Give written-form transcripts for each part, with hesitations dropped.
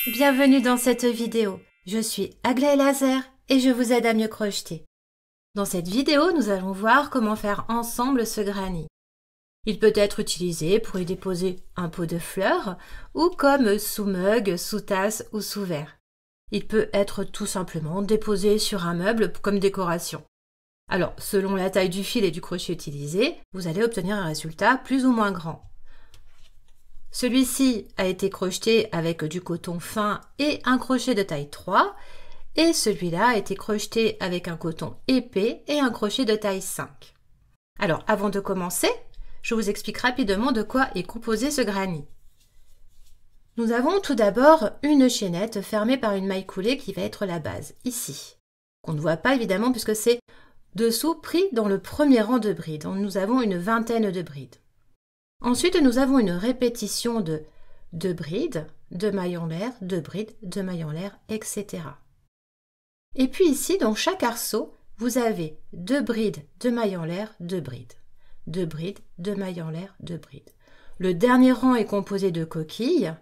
Bienvenue dans cette vidéo. Je suis Aglaé Laser et je vous aide à mieux crocheter. Dans cette vidéo, nous allons voir comment faire ensemble ce granny. Il peut être utilisé pour y déposer un pot de fleurs ou comme sous-mug, sous-tasse ou sous-verre. Il peut être tout simplement déposé sur un meuble comme décoration. Alors, selon la taille du fil et du crochet utilisé, vous allez obtenir un résultat plus ou moins grand. Celui-ci a été crocheté avec du coton fin et un crochet de taille 3 et celui-là a été crocheté avec un coton épais et un crochet de taille 5. Alors, avant de commencer, je vous explique rapidement de quoi est composé ce granny. Nous avons tout d'abord une chaînette fermée par une maille coulée qui va être la base, ici. Qu'on ne voit pas évidemment puisque c'est dessous pris dans le premier rang de brides. Nous avons une vingtaine de brides. Ensuite, nous avons une répétition de 2 brides, 2 mailles en l'air, 2 brides, 2 mailles en l'air, etc. Et puis ici, dans chaque arceau, vous avez 2 brides, 2 mailles en l'air, 2 brides. 2 brides, 2 mailles en l'air, 2 brides. Le dernier rang est composé de coquilles,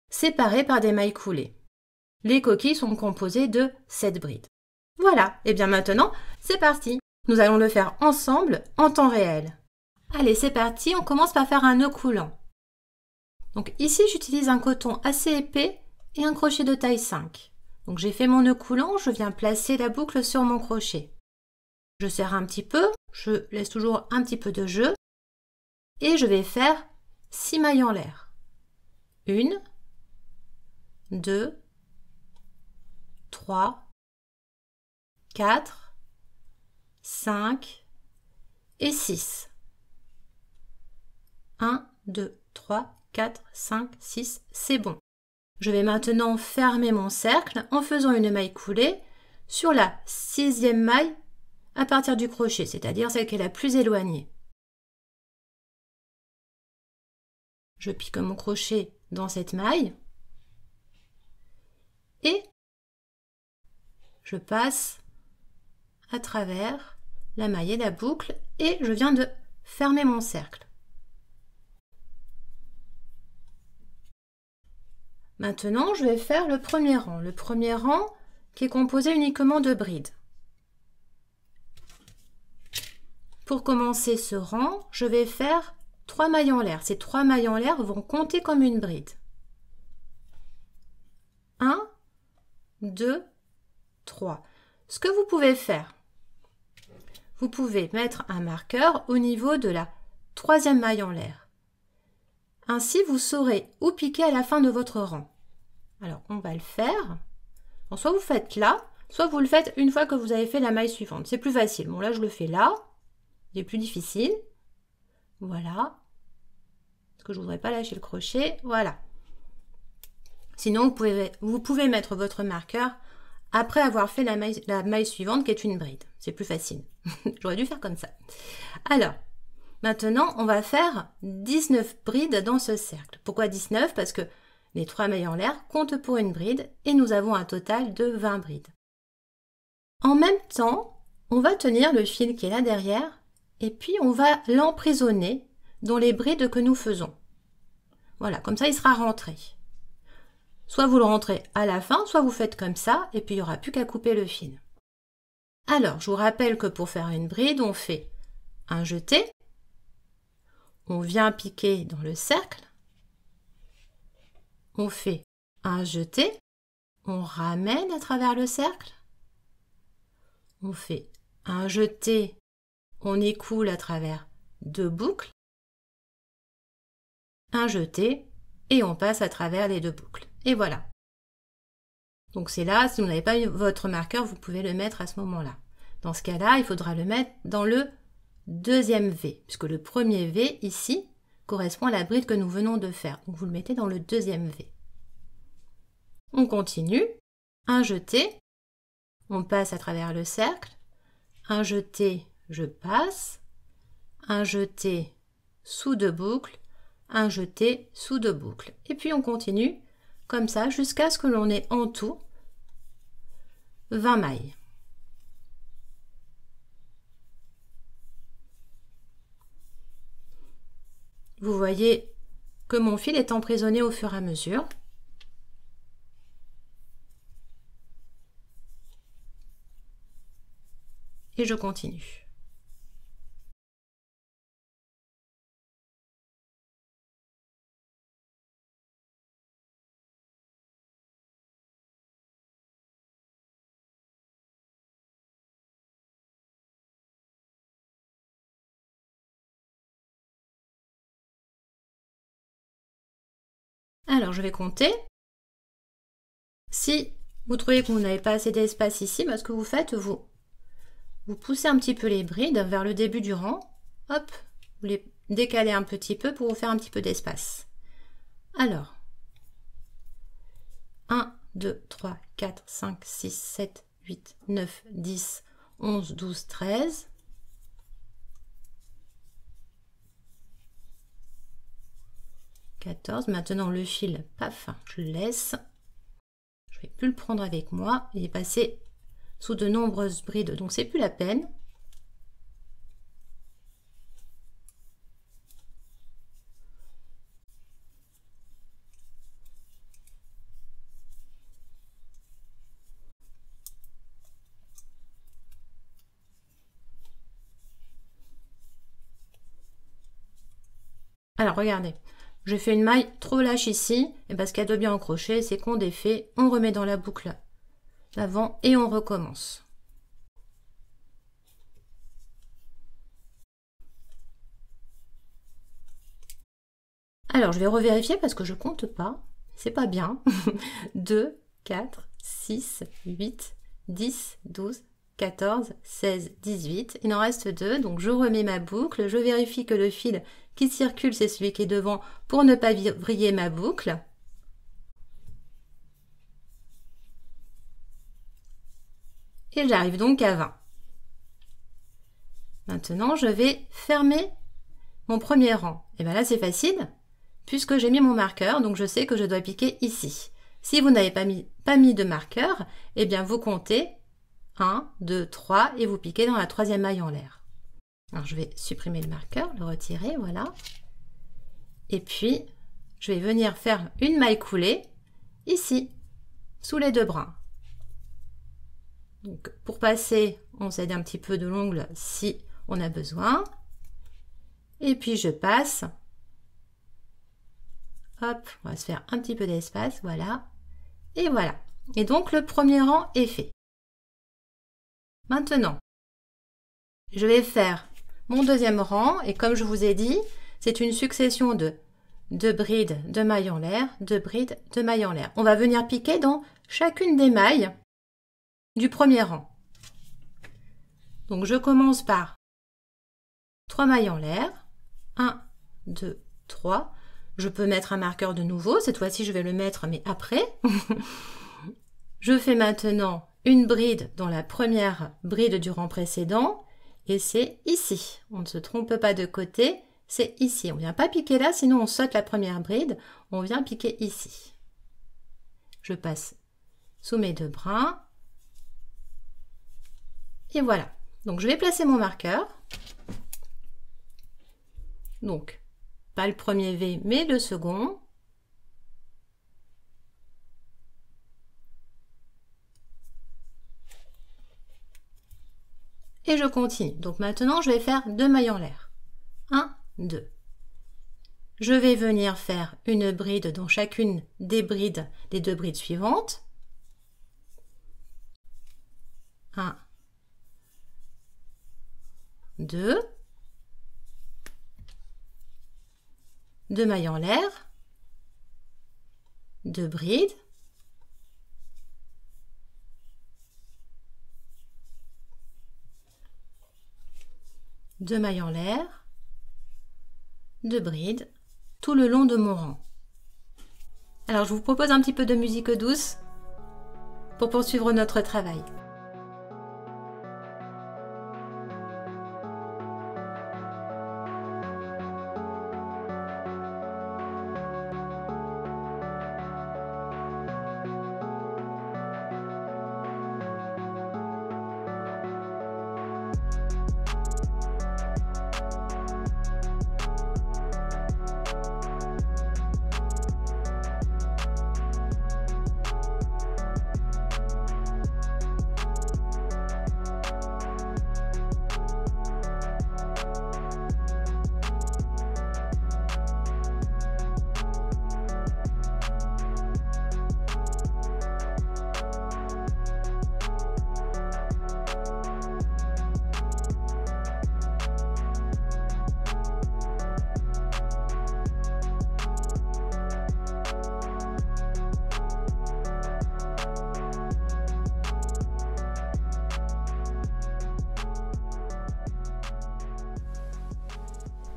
séparées par des mailles coulées. Les coquilles sont composées de 7 brides. Voilà, et bien maintenant, c'est parti. Nous allons le faire ensemble en temps réel. Allez, c'est parti, on commence par faire un nœud coulant. Donc ici, j'utilise un coton assez épais et un crochet de taille 5. Donc j'ai fait mon nœud coulant, je viens placer la boucle sur mon crochet. Je serre un petit peu, je laisse toujours un petit peu de jeu et je vais faire 6 mailles en l'air. 1, 2, 3, 4, 5 et 6. 1, 2, 3, 4, 5, 6, c'est bon. Je vais maintenant fermer mon cercle en faisant une maille coulée sur la 6e maille à partir du crochet, c'est-à-dire celle qui est la plus éloignée. Je pique mon crochet dans cette maille et je passe à travers la maille et la boucle et je viens de fermer mon cercle. Maintenant, je vais faire le premier rang qui est composé uniquement de brides. Pour commencer ce rang, je vais faire 3 mailles en l'air. Ces 3 mailles en l'air vont compter comme une bride. 1, 2, 3. Ce que vous pouvez faire, vous pouvez mettre un marqueur au niveau de la 3e maille en l'air. Ainsi, vous saurez où piquer à la fin de votre rang. Alors, on va le faire. Bon, soit vous faites là, soit vous le faites une fois que vous avez fait la maille suivante. C'est plus facile. Bon, là, je le fais là. Il est plus difficile. Voilà. Parce que je ne voudrais pas lâcher le crochet. Voilà. Sinon, vous pouvez mettre votre marqueur après avoir fait la maille suivante qui est une bride. C'est plus facile. J'aurais dû faire comme ça. Alors, maintenant, on va faire 19 brides dans ce cercle. Pourquoi 19? Parce que les 3 mailles en l'air comptent pour une bride et nous avons un total de 20 brides. En même temps, on va tenir le fil qui est là derrière et puis on va l'emprisonner dans les brides que nous faisons. Voilà, comme ça il sera rentré. Soit vous le rentrez à la fin, soit vous faites comme ça et puis il n'y aura plus qu'à couper le fil. Alors, je vous rappelle que pour faire une bride, on fait un jeté, on vient piquer dans le cercle, on fait un jeté, on ramène à travers le cercle, on fait un jeté, on écoule à travers 2 boucles, un jeté et on passe à travers les 2 boucles. Et voilà. Donc c'est là, si vous n'avez pas votre marqueur, vous pouvez le mettre à ce moment-là. Dans ce cas-là, il faudra le mettre dans le 2e V, puisque le premier V ici correspond à la bride que nous venons de faire. Donc vous le mettez dans le 2e V. On continue. Un jeté, on passe à travers le cercle. Un jeté, je passe. Un jeté sous 2 boucles. Un jeté sous 2 boucles. Et puis on continue comme ça jusqu'à ce que l'on ait en tout 20 mailles. Vous voyez que mon fil est emprisonné au fur et à mesure. et je continue. Alors, je vais compter. Si vous trouvez que vous n'avez pas assez d'espace ici, ce que vous faites, vous poussez un petit peu les brides vers le début du rang. Hop, vous les décalez un petit peu pour vous faire un petit peu d'espace. Alors, 1, 2, 3, 4, 5, 6, 7, 8, 9, 10, 11, 12, 13. 14. Maintenant le fil, paf, je le laisse. Je ne vais plus le prendre avec moi. Il est passé sous de nombreuses brides, donc c'est plus la peine. Alors regardez, je fais une maille trop lâche ici, et parce qu'elle doit bien accrocher, c'est qu'on défait, on remet dans la boucle d'avant et on recommence. Alors je vais revérifier parce que je compte pas, c'est pas bien. 2, 4, 6, 8, 10, 12, 14, 16, 18. Il en reste 2, donc je remets ma boucle, je vérifie que le fil qui circule, c'est celui qui est devant pour ne pas vriller ma boucle. Et j'arrive donc à 20. Maintenant, je vais fermer mon premier rang. Et bien là, c'est facile, puisque j'ai mis mon marqueur, donc je sais que je dois piquer ici. Si vous n'avez pas mis de marqueur, eh bien vous comptez 1, 2, 3 et vous piquez dans la troisième maille en l'air. Alors je vais supprimer le marqueur, le retirer, voilà. Et puis, je vais venir faire une maille coulée ici, sous les deux brins. Donc pour passer, on s'aide un petit peu de l'ongle si on a besoin. Et puis je passe. Hop, on va se faire un petit peu d'espace, voilà. Et voilà. Et donc le premier rang est fait. Maintenant, je vais faire mon deuxième rang et comme je vous ai dit, c'est une succession de 2 brides de mailles en l'air, 2 brides de mailles en l'air. On va venir piquer dans chacune des mailles du premier rang. Donc je commence par 3 mailles en l'air, 1, 2, 3. Je peux mettre un marqueur de nouveau, cette fois-ci je vais le mettre mais après. Je fais maintenant une bride dans la première bride du rang précédent et c'est ici. On ne se trompe pas de côté, c'est ici. On ne vient pas piquer là, sinon on saute la première bride. On vient piquer ici. Je passe sous mes 2 brins. Et voilà. Donc je vais placer mon marqueur. Donc, pas le premier V, mais le second. Et je continue. Donc maintenant, je vais faire 2 mailles en l'air. 1, 2. Je vais venir faire une bride dans chacune des brides, des 2 brides suivantes. 1, 2. 2 mailles en l'air. 2 brides. Deux mailles en l'air, 2 brides, tout le long de mon rang. Alors je vous propose un petit peu de musique douce pour poursuivre notre travail.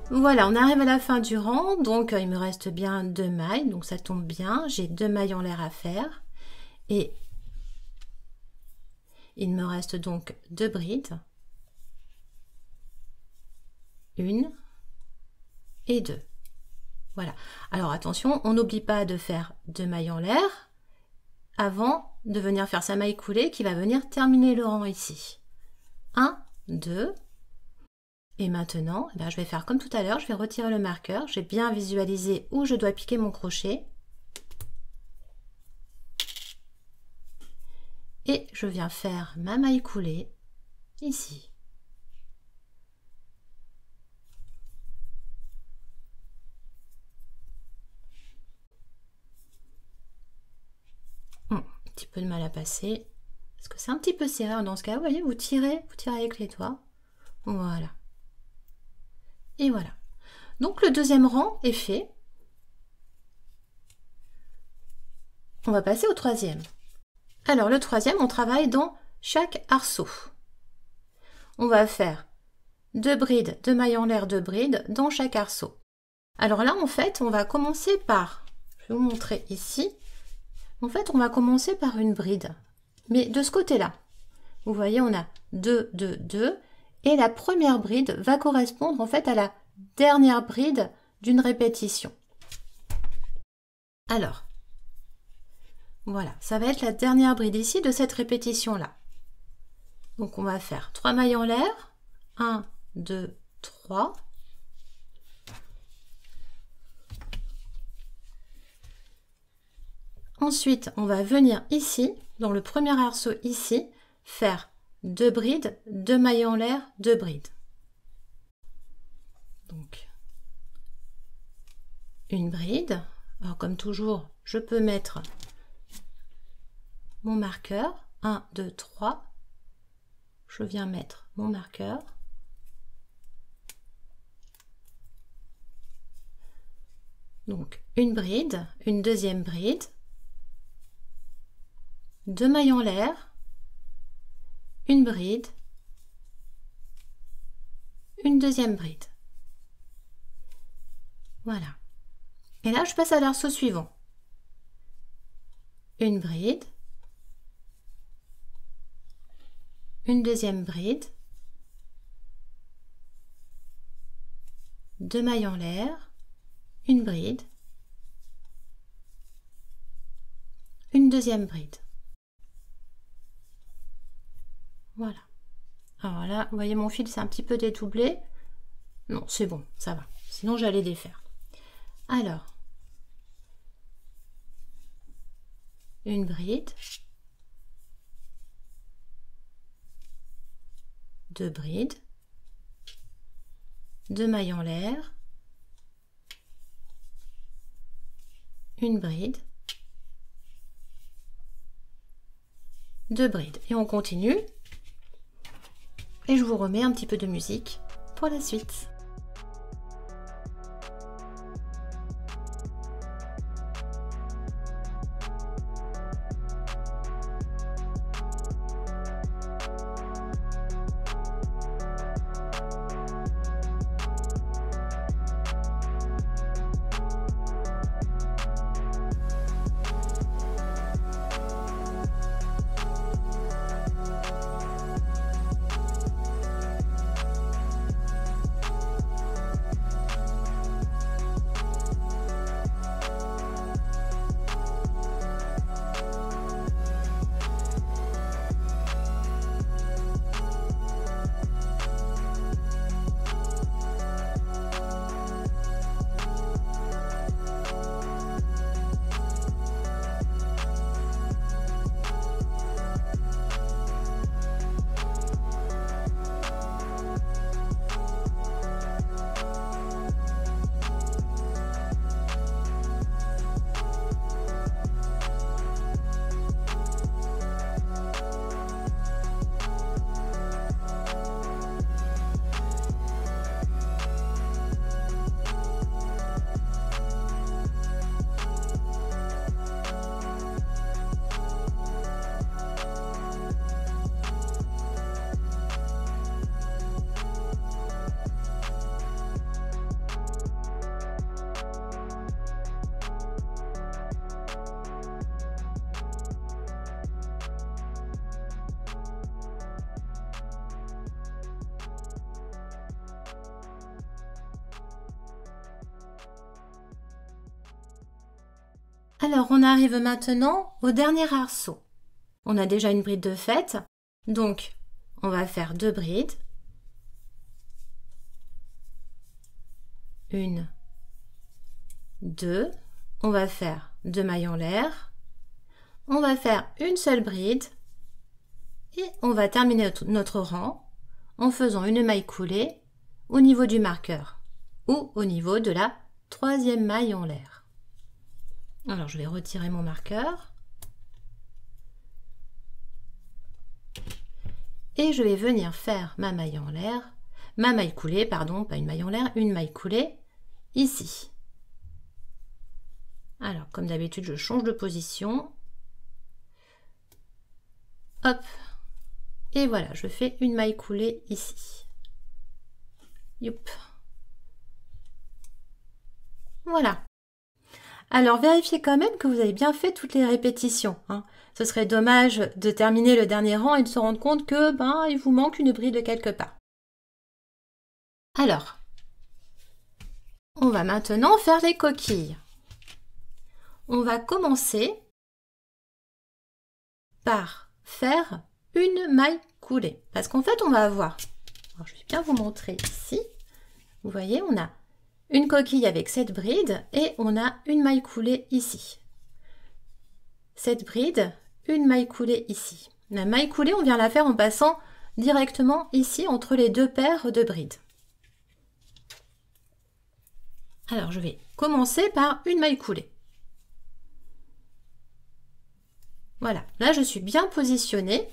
Voilà, on arrive à la fin du rang, donc il me reste bien 2 mailles, donc ça tombe bien. J'ai 2 mailles en l'air à faire. Et il me reste donc 2 brides. 1 et 2. Voilà. Alors attention, on n'oublie pas de faire 2 mailles en l'air avant de venir faire sa maille coulée qui va venir terminer le rang ici. 1, 2. Et maintenant, je vais faire comme tout à l'heure, je vais retirer le marqueur. J'ai bien visualisé où je dois piquer mon crochet. Et je viens faire ma maille coulée ici. Un petit peu de mal à passer, parce que c'est un petit peu serré dans ce cas. Vous voyez, vous tirez avec les doigts. Voilà. Et voilà. Donc le deuxième rang est fait. On va passer au troisième. Alors le troisième, on travaille dans chaque arceau. On va faire 2 brides, 2 mailles en l'air, 2 brides dans chaque arceau. Alors là, en fait, on va commencer par, je vais vous montrer ici, en fait, on va commencer par une bride, mais de ce côté-là. Vous voyez, on a 2, 2, 2, et la première bride va correspondre en fait à la dernière bride d'une répétition. Alors, voilà, ça va être la dernière bride ici de cette répétition-là. Donc on va faire 3 mailles en l'air, 1, 2, 3. Ensuite, on va venir ici, dans le premier arceau ici, faire 2 brides, 2 mailles en l'air, 2 brides. Donc, une bride. Alors comme toujours, je peux mettre mon marqueur. 1, 2, 3. Je viens mettre mon marqueur. Donc, une bride, une deuxième bride. 2 mailles en l'air, une bride, une deuxième bride. Voilà. Et là, je passe à l'arceau suivant. Une bride, une deuxième bride, 2 mailles en l'air, une bride, une deuxième bride. Voilà. Alors là, vous voyez mon fil, c'est un petit peu dédoublé. Non, c'est bon, ça va. Sinon, j'allais défaire. Alors, une bride, 2 brides, 2 mailles en l'air, une bride, 2 brides. Et on continue. Et je vous remets un petit peu de musique pour la suite. Alors, on arrive maintenant au dernier arceau. On a déjà une bride de fait, donc on va faire 2 brides. 1, 2. On va faire 2 mailles en l'air. On va faire une seule bride et on va terminer notre rang en faisant une maille coulée au niveau du marqueur ou au niveau de la 3e maille en l'air. Alors je vais retirer mon marqueur et je vais venir faire ma maille en l'air, ma maille coulée, pardon, pas une maille en l'air, une maille coulée ici. Alors comme d'habitude je change de position. Hop, et voilà, je fais une maille coulée ici. Youp. Voilà. Alors vérifiez quand même que vous avez bien fait toutes les répétitions, hein. Ce serait dommage de terminer le dernier rang et de se rendre compte que il vous manque une bride quelque part. Alors, on va maintenant faire les coquilles. On va commencer par faire une maille coulée. Parce qu'en fait, on va avoir, alors je vais bien vous montrer ici, vous voyez, on a une coquille avec cette bride et on a une maille coulée ici. Cette bride, une maille coulée ici. La maille coulée, on vient la faire en passant directement ici entre les 2 paires de brides. Alors je vais commencer par une maille coulée. Voilà, là je suis bien positionnée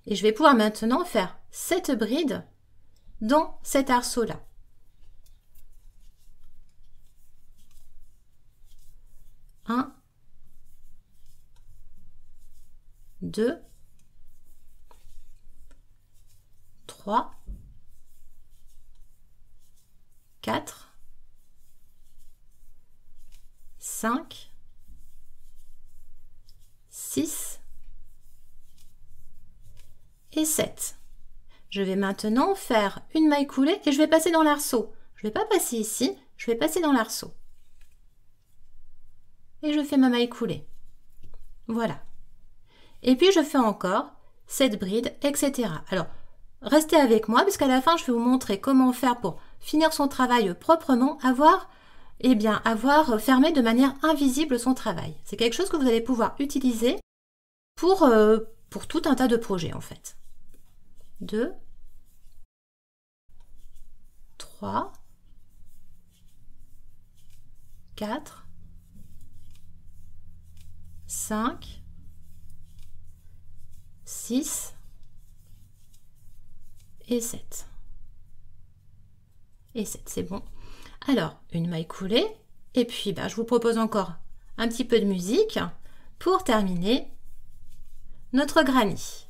et je vais pouvoir maintenant faire cette bride dans cet arceau-là. 1, 2, 3, 4, 5, 6 et 7. Je vais maintenant faire une maille coulée et je vais passer dans l'arceau. Je ne vais pas passer ici, je vais passer dans l'arceau. Et je fais ma maille coulée. Voilà. Et puis je fais encore cette bride, etc. Alors, restez avec moi parce qu'à la fin, je vais vous montrer comment faire pour finir son travail proprement, avoir fermé de manière invisible son travail. C'est quelque chose que vous allez pouvoir utiliser pour tout un tas de projets en fait. 2, 3, 4, 5, 6 et 7. Et 7, c'est bon. Alors, une maille coulée. Et puis, je vous propose encore un petit peu de musique pour terminer notre granny.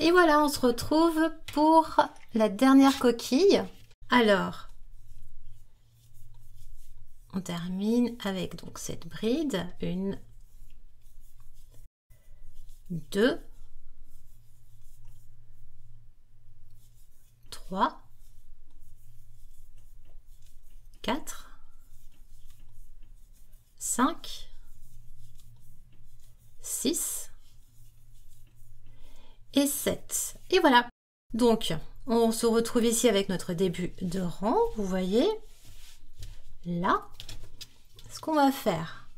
Et voilà, on se retrouve pour la dernière coquille. Alors, on termine avec donc cette bride. 1, 2, 3, 4, 5, 6 et 7. Et voilà. Donc, on se retrouve ici avec notre début de rang. Vous voyez, là, ce qu'on va faire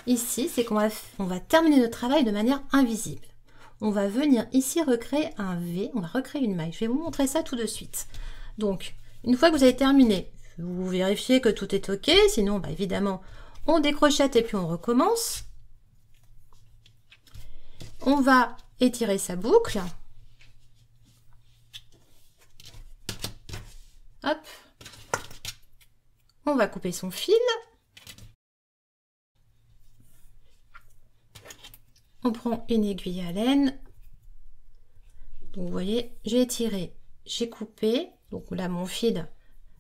ici, c'est qu'on va terminer notre travail de manière invisible. On va venir ici recréer un V, on va recréer une maille. Je vais vous montrer ça tout de suite. Donc, une fois que vous avez terminé, vous vérifiez que tout est OK, sinon, bah, évidemment, on décrochette et puis on recommence. On va étirer sa boucle. Hop. On va couper son fil. On prend une aiguille à laine. Donc, vous voyez, j'ai étiré, j'ai coupé. Donc là, mon fil,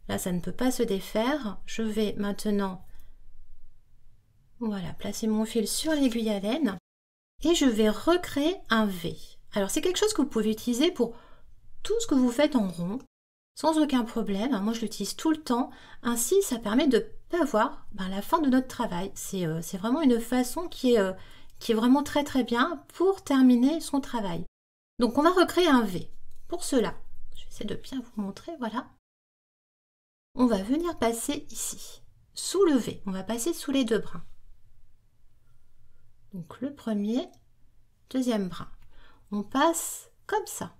là, ça ne peut pas se défaire. Je vais maintenant, voilà, placer mon fil sur l'aiguille à laine. Et je vais recréer un V. Alors, c'est quelque chose que vous pouvez utiliser pour tout ce que vous faites en rond, sans aucun problème. Moi, je l'utilise tout le temps. Ainsi, ça permet de ne pas voir la fin de notre travail. C'est vraiment une façon qui est vraiment très très bien pour terminer son travail. Donc, on va recréer un V. Pour cela, je vais essayer de bien vous montrer. Voilà. On va venir passer ici, sous le V. On va passer sous les deux brins. Donc le premier, deuxième brin. On passe comme ça.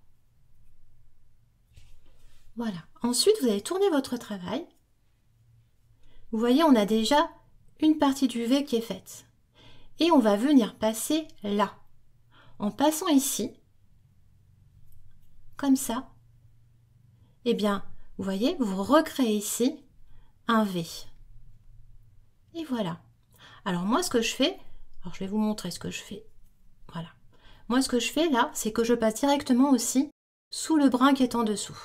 Voilà. Ensuite, vous allez tourner votre travail. Vous voyez, on a déjà une partie du V qui est faite. Et on va venir passer là. En passant ici, comme ça, eh bien, vous voyez, vous recréez ici un V. Et voilà. Alors moi, ce que je fais, alors je vais vous montrer ce que je fais. Voilà. Moi, ce que je fais là, c'est que je passe directement aussi sous le brin qui est en dessous.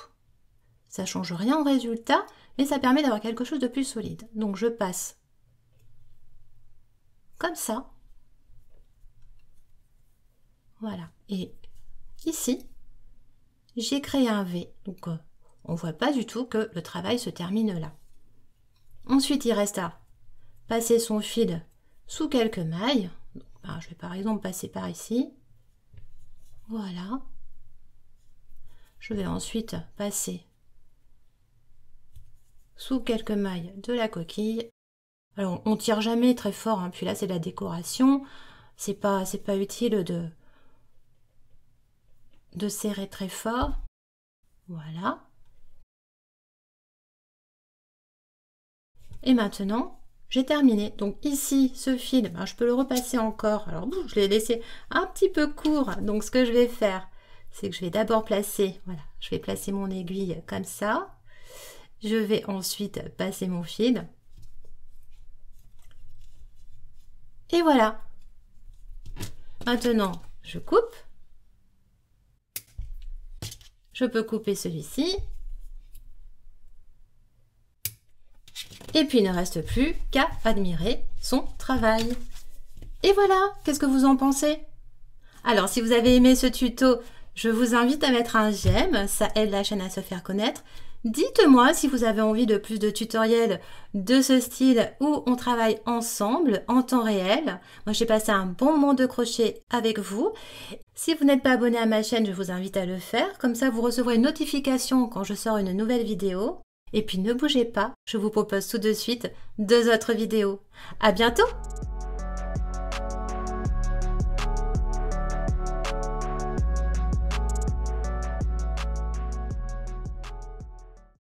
Ça ne change rien au résultat, mais ça permet d'avoir quelque chose de plus solide. Donc je passe comme ça. Voilà. Et ici, j'ai créé un V. Donc on ne voit pas du tout que le travail se termine là. Ensuite, il reste à passer son fil sous quelques mailles. Donc, je vais par exemple passer par ici. Voilà. Je vais ensuite passer sous quelques mailles de la coquille. Alors, on tire jamais très fort, hein. Puis là, c'est de la décoration. C'est pas utile de serrer très fort. Voilà. Et maintenant, j'ai terminé. Donc ici, ce fil, je peux le repasser encore. Alors, je l'ai laissé un petit peu court. Donc, ce que je vais faire, c'est que je vais d'abord placer, voilà, je vais placer mon aiguille comme ça. Je vais ensuite passer mon fil. Et voilà. Maintenant, je coupe. Je peux couper celui-ci. Et puis, il ne reste plus qu'à admirer son travail. Et voilà, qu'est-ce que vous en pensez? Alors, si vous avez aimé ce tuto, je vous invite à mettre un j'aime, ça aide la chaîne à se faire connaître. Dites-moi si vous avez envie de plus de tutoriels de ce style où on travaille ensemble en temps réel. Moi, j'ai passé un bon moment de crochet avec vous. Si vous n'êtes pas abonné à ma chaîne, je vous invite à le faire. Comme ça, vous recevrez une notification quand je sors une nouvelle vidéo. Et puis, ne bougez pas, je vous propose tout de suite 2 autres vidéos. À bientôt!